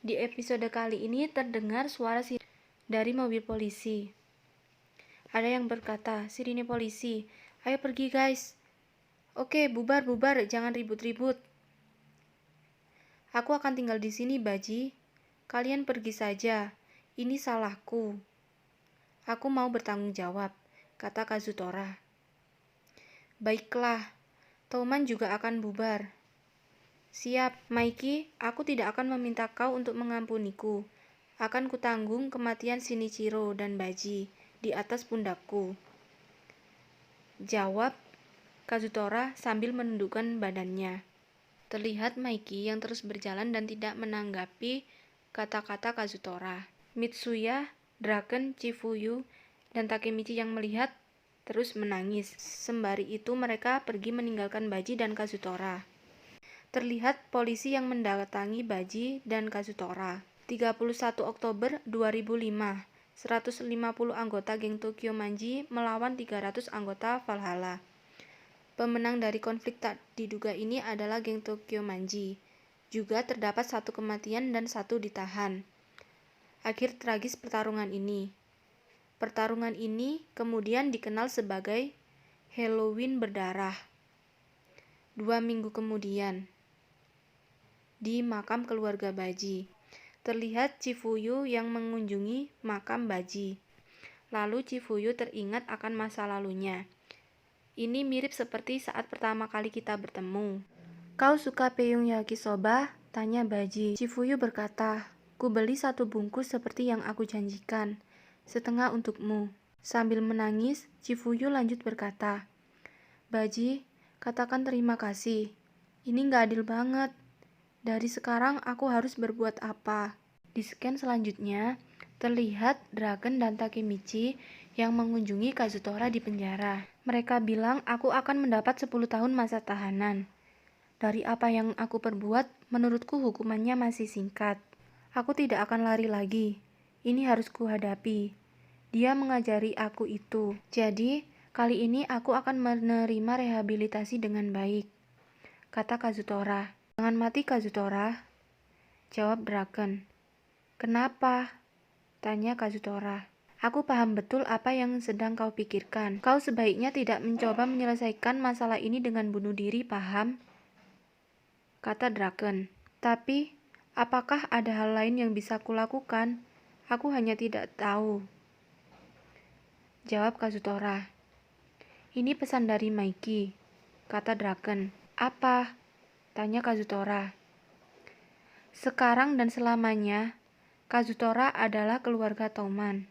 Di episode kali ini terdengar suara sirine dari mobil polisi. Ada yang berkata, "Sirine polisi, ayo pergi guys. Oke, bubar, jangan ribut-ribut. Aku akan tinggal di sini, Baji. Kalian pergi saja. Ini salahku. Aku mau bertanggung jawab," kata Kazutora. "Baiklah, Toman juga akan bubar." "Siap, Maiki, aku tidak akan meminta kau untuk mengampuniku. Akan kutanggung kematian Shinichiro dan Baji di atas pundakku," jawab Kazutora sambil menundukkan badannya. Terlihat Maiki yang terus berjalan dan tidak menanggapi kata-kata Kazutora. Mitsuya, Draken, Chifuyu, dan Takemichi yang melihat terus menangis. Sembari itu mereka pergi meninggalkan Baji dan Kazutora. Terlihat polisi yang mendatangi Baji dan Kazutora. 31 Oktober 2005, 150 anggota geng Tokyo Manji melawan 300 anggota Valhalla. Pemenang dari konflik tak diduga ini adalah geng Tokyo Manji. Juga terdapat 1 kematian dan 1 ditahan. Akhir tragis pertarungan ini. Pertarungan ini kemudian dikenal sebagai Halloween berdarah. 2 minggu kemudian, di makam keluarga Baji, terlihat Chifuyu yang mengunjungi makam Baji. Lalu Chifuyu teringat akan masa lalunya. "Ini mirip seperti saat pertama kali kita bertemu." "Kau suka peyung yakisoba?" tanya Baji. Chifuyu berkata, "Ku beli 1 bungkus seperti yang aku janjikan, setengah untukmu." Sambil menangis, Chifuyu lanjut berkata, "Baji, katakan terima kasih. Ini gak adil banget. Dari sekarang aku harus berbuat apa?" Di scan selanjutnya, terlihat Draken dan Takemichi yang mengunjungi Kazutora di penjara. Mereka bilang, "Aku akan mendapat 10 tahun masa tahanan. Dari apa yang aku perbuat, menurutku hukumannya masih singkat. Aku tidak akan lari lagi. Ini harus kuhadapi. Dia mengajari aku itu. Jadi, kali ini aku akan menerima rehabilitasi dengan baik," kata Kazutora. "Jangan mati, Kazutora," jawab Draken. "Kenapa?" tanya Kazutora. "Aku paham betul apa yang sedang kau pikirkan. Kau sebaiknya tidak mencoba menyelesaikan masalah ini dengan bunuh diri, paham?" kata Draken. "Tapi, apakah ada hal lain yang bisa kulakukan? Aku hanya tidak tahu," jawab Kazutora. "Ini pesan dari Maiki," kata Draken. "Apa?" tanya Kazutora. "Sekarang dan selamanya, Kazutora adalah keluarga Toman,"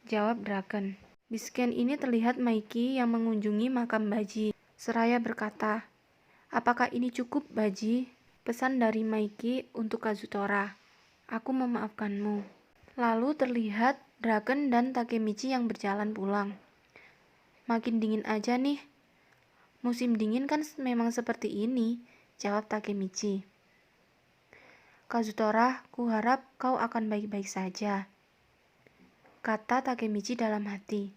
jawab Draken. Di scan ini terlihat Maiki yang mengunjungi makam Baji. Seraya berkata, "Apakah ini cukup, Baji?" Pesan dari Maiki untuk Kazutora, "Aku memaafkanmu." Lalu terlihat Draken dan Takemichi yang berjalan pulang. "Makin dingin aja nih." "Musim dingin kan memang seperti ini," jawab Takemichi. "Kazutora, kuharap kau akan baik-baik saja," kata Takemichi dalam hati.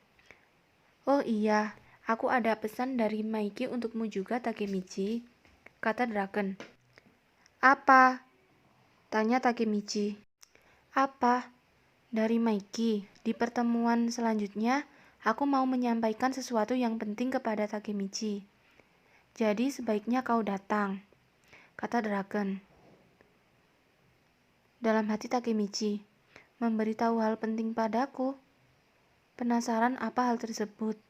"Oh iya, aku ada pesan dari Maiki untukmu juga, Takemichi," kata Draken. "Apa?" tanya Takemichi. "Apa? Dari Maiki. Di pertemuan selanjutnya, aku mau menyampaikan sesuatu yang penting kepada Takemichi. Jadi sebaiknya kau datang," kata Draken. Dalam hati Takemichi, memberitahu hal penting padaku. Penasaran apa hal tersebut.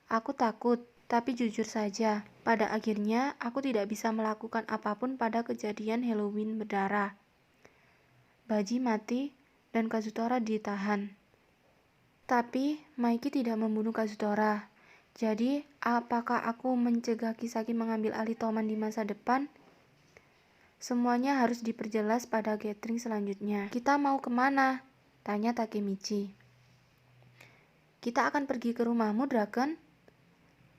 Aku takut, tapi jujur saja, pada akhirnya aku tidak bisa melakukan apapun pada kejadian Halloween berdarah. Baji mati dan Kazutora ditahan. Tapi Maiki tidak membunuh Kazutora. Jadi, apakah aku mencegah Kisaki mengambil alih Toman di masa depan? Semuanya harus diperjelas pada gathering selanjutnya. "Kita mau kemana?" tanya Takemichi. "Kita akan pergi ke rumahmu, Draken?"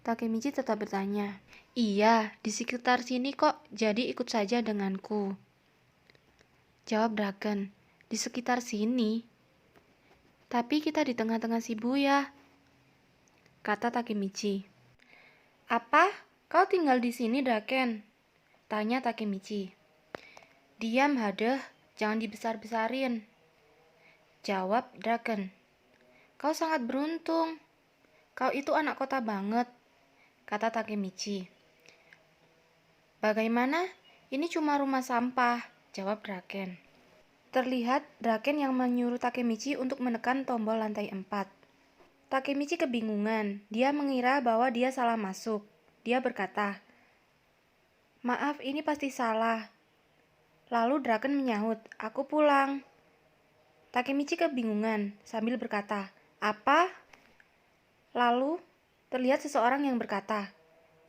Takemichi tetap bertanya. "Iya, di sekitar sini kok, jadi ikut saja denganku," jawab Draken. "Di sekitar sini? Tapi kita di tengah-tengah Shibuya," kata Takemichi. "Apa? Kau tinggal di sini, Draken?" tanya Takemichi. "Diam, Hadeh," Jangan dibesar-besarin, jawab Draken. Kau sangat beruntung. Kau itu anak kota banget, kata Takemichi. Bagaimana? Ini cuma rumah sampah, jawab Draken. Terlihat Draken yang menyuruh Takemichi untuk menekan tombol lantai 4. Takemichi kebingungan. Dia mengira bahwa dia salah masuk. Dia berkata, "Maaf, ini pasti salah." Lalu Draken menyahut, "Aku pulang." Takemichi kebingungan sambil berkata, "Apa?" Lalu terlihat seseorang yang berkata,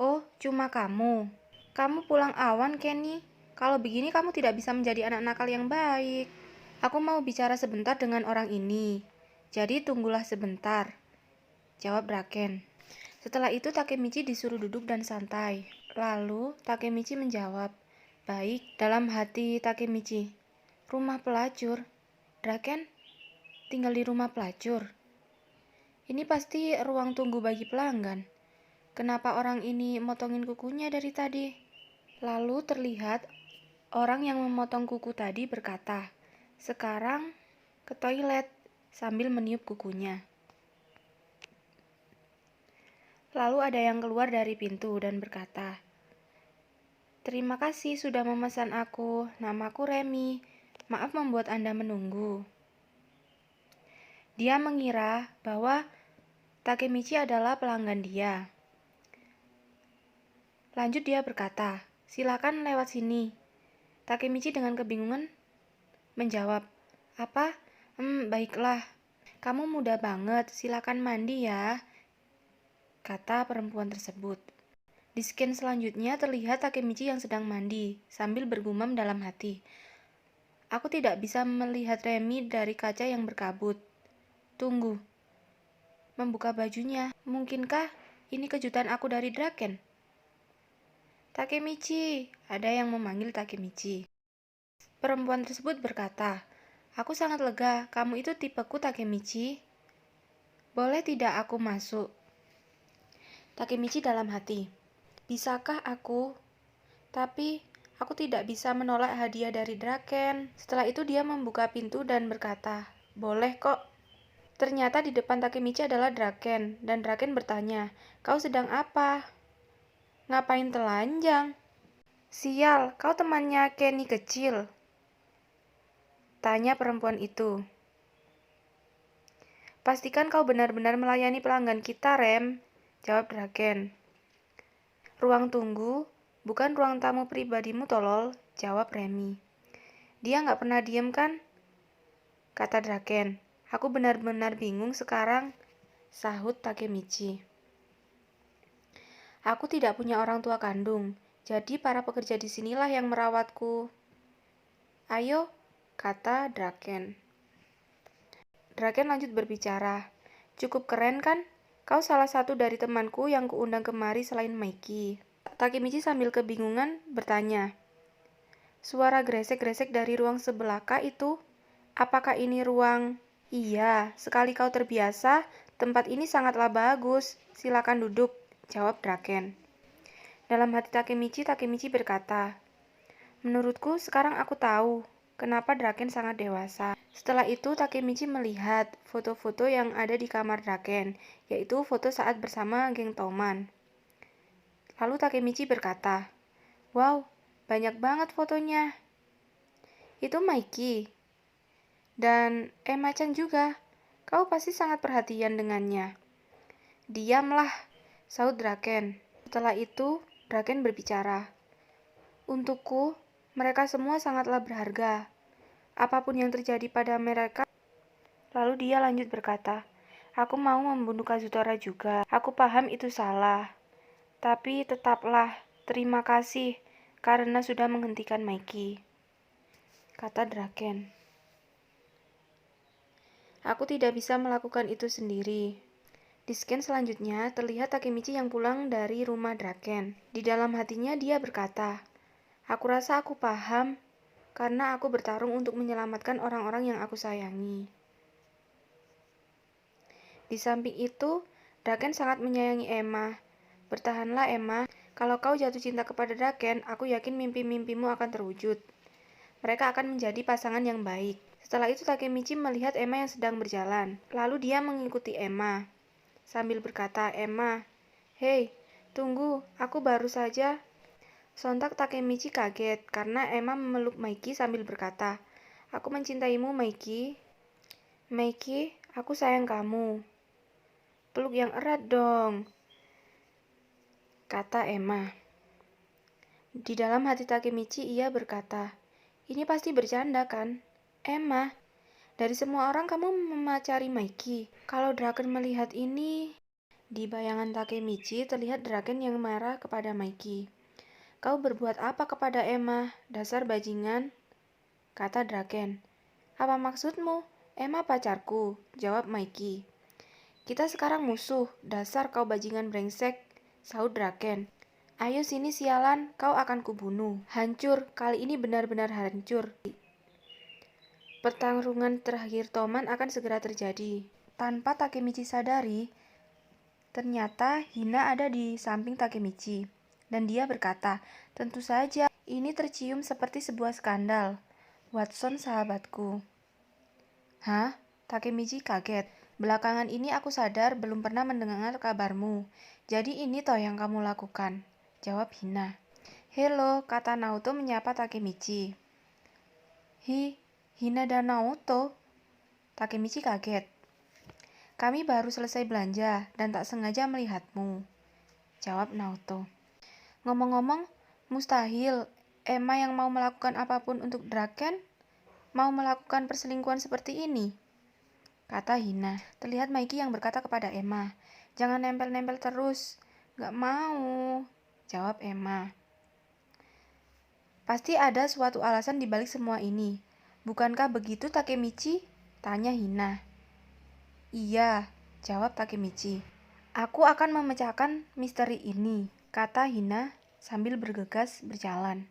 "Oh, cuma kamu. Kamu pulang awan, Kenny. Kalau begini kamu tidak bisa menjadi anak nakal yang baik. Aku mau bicara sebentar dengan orang ini. Jadi tunggulah sebentar," jawab Draken. Setelah itu Takemichi disuruh duduk dan santai. Lalu Takemichi menjawab, "Baik." Dalam hati Takemichi, "Rumah pelacur? Draken tinggal di rumah pelacur? Ini pasti ruang tunggu bagi pelanggan. Kenapa orang ini motongin kukunya dari tadi?" Lalu terlihat orang yang memotong kuku tadi berkata, "Sekarang ke toilet," sambil meniup kukunya. Lalu ada yang keluar dari pintu dan berkata, "Terima kasih sudah memesan aku. Namaku Remy. Maaf membuat Anda menunggu." Dia mengira bahwa Takemichi adalah pelanggan dia. Lanjut dia berkata, "Silakan lewat sini." Takemichi dengan kebingungan menjawab, "Apa? Baiklah. Kamu muda banget. Silakan mandi ya," kata perempuan tersebut. Di scan selanjutnya terlihat Takemichi yang sedang mandi, sambil bergumam dalam hati, "Aku tidak bisa melihat Remy dari kaca yang berkabut. Tunggu." Membuka bajunya. Mungkinkah ini kejutan aku dari Draken? "Takemichi," ada yang memanggil Takemichi. Perempuan tersebut berkata, "Aku sangat lega, kamu itu tipeku Takemichi. Boleh tidak aku masuk?" Takemichi dalam hati, "Bisakah aku? Tapi aku tidak bisa menolak hadiah dari Draken." Setelah itu dia membuka pintu dan berkata, "Boleh kok." Ternyata di depan Takemichi adalah Draken, dan Draken bertanya, "Kau sedang apa? Ngapain telanjang?" "Sial, kau temannya Kenny kecil?" tanya perempuan itu. "Pastikan kau benar-benar melayani pelanggan kita, Rem," jawab Draken. "Ruang tunggu, bukan ruang tamu pribadimu, tolol," jawab Remy. "Dia nggak pernah diem kan?" kata Draken. "Aku benar-benar bingung sekarang," sahut Takemichi. "Aku tidak punya orang tua kandung, jadi para pekerja di sinilah yang merawatku." "Ayo," kata Draken. Draken lanjut berbicara, "Cukup keren kan? Kau salah satu dari temanku yang kuundang kemari selain Mikey." Takemichi sambil kebingungan bertanya, "Suara gresek-gresek dari ruang sebelah kah itu? Apakah ini ruang?" "Iya, sekali kau terbiasa, tempat ini sangatlah bagus. Silakan duduk," jawab Draken. Dalam hati Takemichi berkata, "Menurutku sekarang aku tahu kenapa Draken sangat dewasa." Setelah itu Takemichi melihat foto-foto yang ada di kamar Draken, yaitu foto saat bersama geng Toman. Lalu Takemichi berkata, "Wow, banyak banget fotonya. Itu Mikey. Dan Emma-chan juga. Kau pasti sangat perhatian dengannya." "Diamlah," sahut Draken. Setelah itu, Draken berbicara, "Untukku, mereka semua sangatlah berharga. Apapun yang terjadi pada mereka." Lalu dia lanjut berkata, "Aku mau membunuh Kazutora juga. Aku paham itu salah. Tapi tetaplah, terima kasih karena sudah menghentikan Mikey," kata Draken. "Aku tidak bisa melakukan itu sendiri." Di scan selanjutnya, terlihat Takemichi yang pulang dari rumah Draken. Di dalam hatinya dia berkata, "Aku rasa aku paham, karena aku bertarung untuk menyelamatkan orang-orang yang aku sayangi." Di samping itu, Draken sangat menyayangi Emma. "Bertahanlah, Emma. Kalau kau jatuh cinta kepada Draken, aku yakin mimpi-mimpimu akan terwujud." Mereka akan menjadi pasangan yang baik. Setelah itu Takemichi melihat Emma yang sedang berjalan. Lalu dia mengikuti Emma sambil berkata, "Emma, hei, tunggu, aku baru saja." Sontak Takemichi kaget karena Emma memeluk Maiki sambil berkata, "Aku mencintaimu, Maiki. Maiki, aku sayang kamu. Peluk yang erat dong," kata Emma. Di dalam hati Takemichi ia berkata, "Ini pasti bercanda kan? Emma, dari semua orang kamu memacari Maiki. Kalau Draken melihat ini..." Di bayangan Takemichi terlihat Draken yang marah kepada Maiki. "Kau berbuat apa kepada Emma, dasar bajingan?" kata Draken. "Apa maksudmu? Emma pacarku," jawab Maiki. "Kita sekarang musuh, dasar kau bajingan brengsek," sahut Draken. "Ayo sini sialan, kau akan kubunuh. Hancur, kali ini benar-benar hancur." Pertarungan terakhir Toman akan segera terjadi. Tanpa Takemichi sadari, ternyata Hina ada di samping Takemichi. Dan dia berkata, "Tentu saja, ini tercium seperti sebuah skandal. Watson sahabatku." "Hah?" Takemichi kaget. "Belakangan ini aku sadar belum pernah mendengar kabarmu. Jadi ini toh yang kamu lakukan," jawab Hina. "Halo," kata Naoto menyapa Takemichi. Hina dan Naoto?" Takemichi kaget. "Kami baru selesai belanja dan tak sengaja melihatmu," jawab Naoto. "Ngomong-ngomong, mustahil Emma yang mau melakukan apapun untuk Draken mau melakukan perselingkuhan seperti ini," kata Hina. Terlihat Maiki yang berkata kepada Emma, "Jangan nempel-nempel terus." "Gak mau," jawab Emma. "Pasti ada suatu alasan di balik semua ini. Bukankah begitu, Takemichi?" tanya Hina. "Iya," jawab Takemichi. "Aku akan memecahkan misteri ini," kata Hina sambil bergegas berjalan.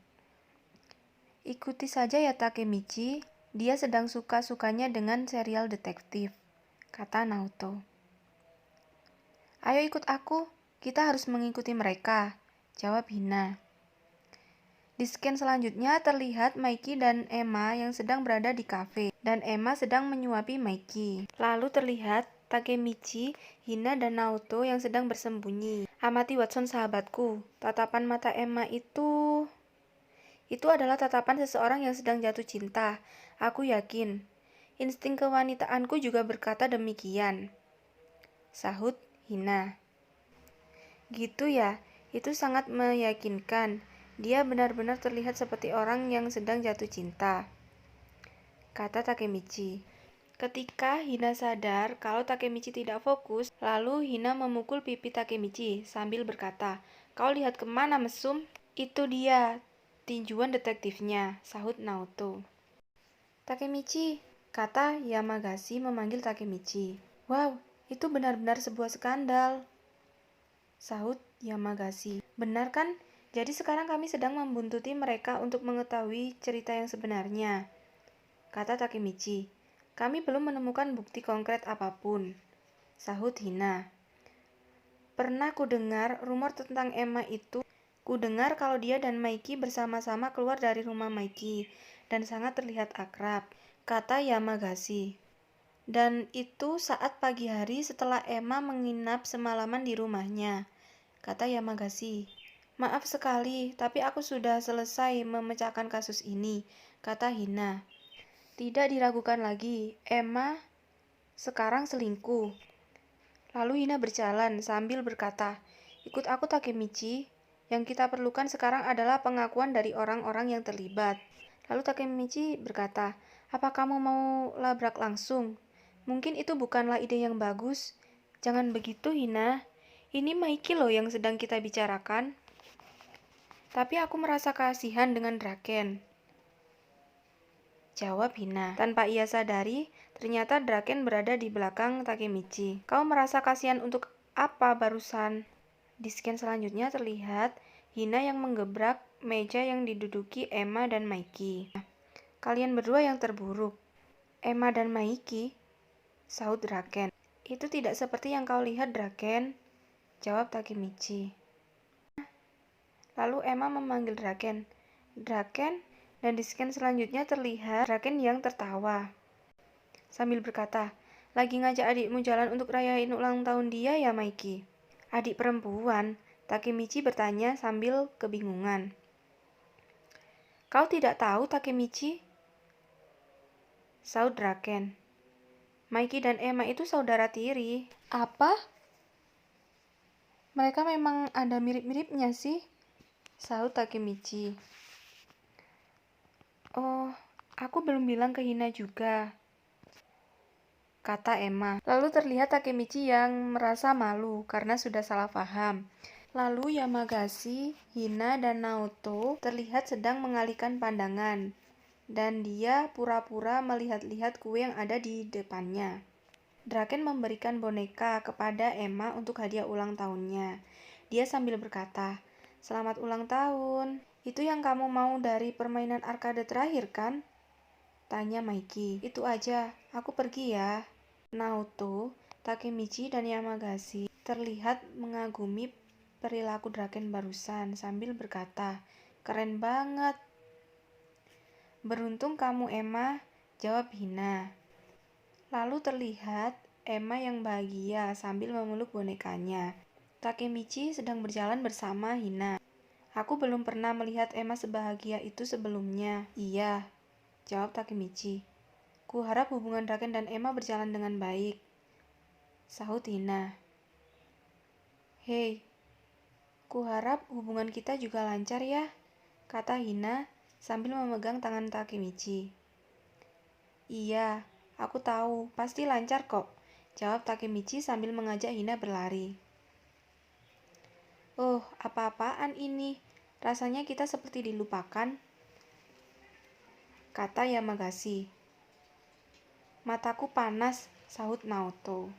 "Ikuti saja ya Takemichi, dia sedang suka-sukanya dengan serial detektif," kata Naoto. "Ayo ikut aku, kita harus mengikuti mereka," jawab Hina. Di scan selanjutnya terlihat Maiki dan Emma yang sedang berada di kafe, dan Emma sedang menyuapi Maiki. Lalu terlihat Takemichi, Hina, dan Naoto yang sedang bersembunyi. "Amati Watson sahabatku, tatapan mata Emma itu adalah tatapan seseorang yang sedang jatuh cinta. Aku yakin. Insting kewanitaanku juga berkata demikian," sahut Hina. "Gitu ya, itu sangat meyakinkan. Dia benar-benar terlihat seperti orang yang sedang jatuh cinta," kata Takemichi. Ketika Hina sadar kalau Takemichi tidak fokus, lalu Hina memukul pipi Takemichi sambil berkata, "Kau lihat kemana, mesum?" "Itu dia, tinjuan detektifnya," sahut Naoto. "Takemichi," kata Yamagasi memanggil Takemichi. "Wow, itu benar-benar sebuah skandal," sahut Yamagasi. "Benar kan? Jadi sekarang kami sedang membuntuti mereka untuk mengetahui cerita yang sebenarnya," kata Takemichi. "Kami belum menemukan bukti konkret apapun," sahut Hina. "Pernah kudengar rumor tentang Emma itu. Kudengar kalau dia dan Maiki bersama-sama keluar dari rumah Maiki dan sangat terlihat akrab," kata Yamagasi. "Dan itu saat pagi hari setelah Emma menginap semalaman di rumahnya," kata Yamagasi. "Maaf sekali, tapi aku sudah selesai memecahkan kasus ini," kata Hina. "Tidak diragukan lagi, Emma sekarang selingkuh." Lalu Hina berjalan sambil berkata, "Ikut aku Takemichi, yang kita perlukan sekarang adalah pengakuan dari orang-orang yang terlibat." Lalu Takemichi berkata, "Apa kamu mau labrak langsung? Mungkin itu bukanlah ide yang bagus." "Jangan begitu Hina, ini Maiki loh yang sedang kita bicarakan." "Tapi aku merasa kasihan dengan Draken," jawab Hina. Tanpa ia sadari, ternyata Draken berada di belakang Takemichi. "Kau merasa kasihan untuk apa barusan?" Di scan selanjutnya terlihat Hina yang menggebrak meja yang diduduki Emma dan Maiki. "Kalian berdua yang terburuk." "Emma dan Maiki?" sahut Draken. "Itu tidak seperti yang kau lihat, Draken," jawab Takemichi. Lalu Emma memanggil Draken. "Draken, Dan di scan selanjutnya terlihat Draken yang tertawa sambil berkata, "Lagi ngajak adikmu jalan untuk rayain ulang tahun dia ya, Maiki?" "Adik perempuan?" Takemichi bertanya sambil kebingungan. "Kau tidak tahu, Takemichi?" Saud Draken. "Maiki dan Emma itu saudara tiri." "Apa? Mereka memang ada mirip-miripnya sih," saud Takemichi. "Oh, aku belum bilang ke Hina juga," kata Emma. Lalu terlihat Takemichi yang merasa malu karena sudah salah paham. Lalu Yamagasi, Hina, dan Naoto terlihat sedang mengalihkan pandangan, dan dia pura-pura melihat-lihat kue yang ada di depannya. Draken memberikan boneka kepada Emma untuk hadiah ulang tahunnya. Dia sambil berkata, "Selamat ulang tahun. Itu yang kamu mau dari permainan arkade terakhir, kan?" tanya Maiki. "Itu aja, aku pergi ya." Naoto, Takemichi, dan Yamagasi terlihat mengagumi perilaku Draken barusan sambil berkata, "Keren banget." "Beruntung kamu, Emma," jawab Hina. Lalu terlihat Emma yang bahagia sambil memeluk bonekanya. Takemichi sedang berjalan bersama Hina. "Aku belum pernah melihat Emma sebahagia itu sebelumnya." "Iya," jawab Takemichi. "Kuharap hubungan Draken dan Emma berjalan dengan baik," sahut Hina. "Hei, kuharap hubungan kita juga lancar ya," kata Hina sambil memegang tangan Takemichi. "Iya, aku tahu, pasti lancar kok," jawab Takemichi sambil mengajak Hina berlari. "Oh, apa-apaan ini? Rasanya kita seperti dilupakan," kata Yamagasi. "Mataku panas," sahut Naoto.